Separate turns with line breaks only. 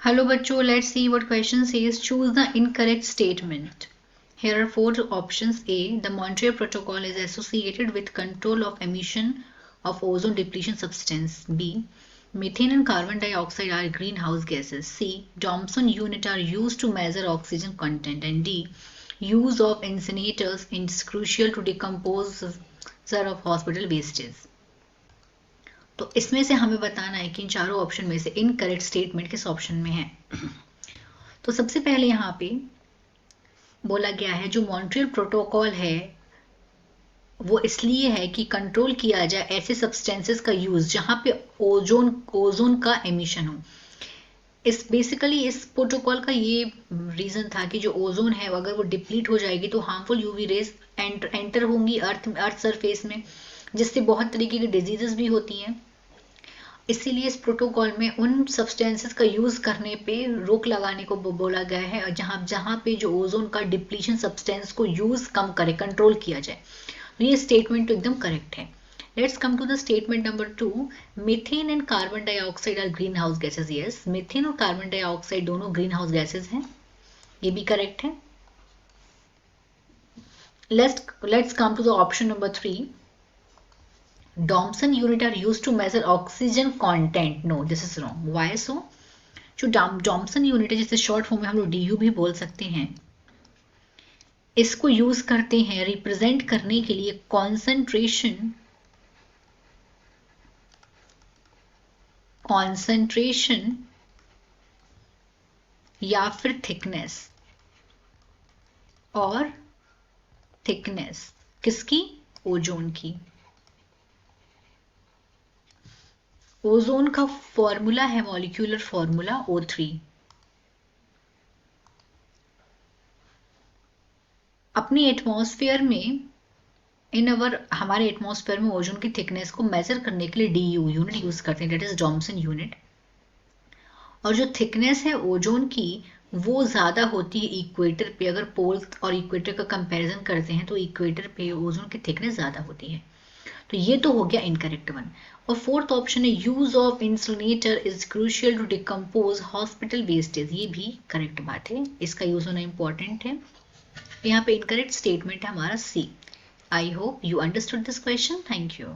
Hello bachcho, let's see what question says. Choose the incorrect statement. Here are four options. A. The Montreal Protocol is associated with control of emission of ozone depletion substance. B. Methane and carbon dioxide are greenhouse gases. C. Thomson unit are used to measure oxygen content. And D. Use of incinerators is crucial to decompose of hospital wastage. तो इसमें से हमें बताना है कि इन चारों option में से इनकरेक्ट स्टेटमेंट किस ऑप्शन में है। तो सबसे पहले यहाँ पे बोला गया है जो मॉन्ट्रियल प्रोटोकॉल है वो इसलिए है कि कंट्रोल किया जाए ऐसे सब्सटेंसेस का यूज जहां पे ओजोन का एमिशन हो। इस प्रोटोकॉल का ये रीजन था कि जो ओजोन है अगर वो डिप्लीट हो जाएगी तो हार्मफुल यूवी रेज एंटर होंगी अर्थ सरफेस में, जिससे बहुत तरीके की डिजीजेस भी होती हैं। इसीलिए इस प्रोटोकॉल में उन सब्सटेंसेस का यूज करने पे रोक लगाने को बोला गया है जहां पे जो ओजोन का डिप्लीशन सब्सटेंस को यूज कम करे, कंट्रोल किया जाए। तो ये स्टेटमेंट तो एकदम करेक्ट है। Let's come to the statement number 2। Methane and carbon dioxide are green house gases. Yes, methane और कार्बन डाइऑक्साइड दोनों ग्रीन हाउस गैसेज हैं, ये भी करेक्ट है। Let's come to the option number 3। Thomson unit are used to measure oxygen content. No, this is wrong. Why so? जो Thomson unit है जिसे short form में हम लोग DU भी बोल सकते हैं, इसको यूज करते हैं रिप्रेजेंट करने के लिए कॉन्सेंट्रेशन या फिर थिकनेस किसकी? ओजोन की। ओजोन का फॉर्मूला है मॉलिक्यूलर फॉर्मूला O3। अपनी एटमॉस्फेयर में हमारे एटमॉस्फेयर में ओजोन की थिकनेस को मेजर करने के लिए DU यूनिट यूज करते हैं, दैट इज थॉमसन यूनिट। और जो थिकनेस है ओजोन की वो ज्यादा होती है इक्वेटर पे। अगर पोल और इक्वेटर का कंपैरिजन करते हैं तो इक्वेटर पे ओजोन की थिकनेस ज्यादा होती है। तो ये तो हो गया इनकरेक्ट वन। और फोर्थ ऑप्शन है use of insulator is crucial to decompose hospital wastage. ये भी करेक्ट बात है, इसका यूज होना इंपॉर्टेंट है। यहाँ पे इनकरेक्ट स्टेटमेंट है हमारा C। I hope you understood this question. Thank you.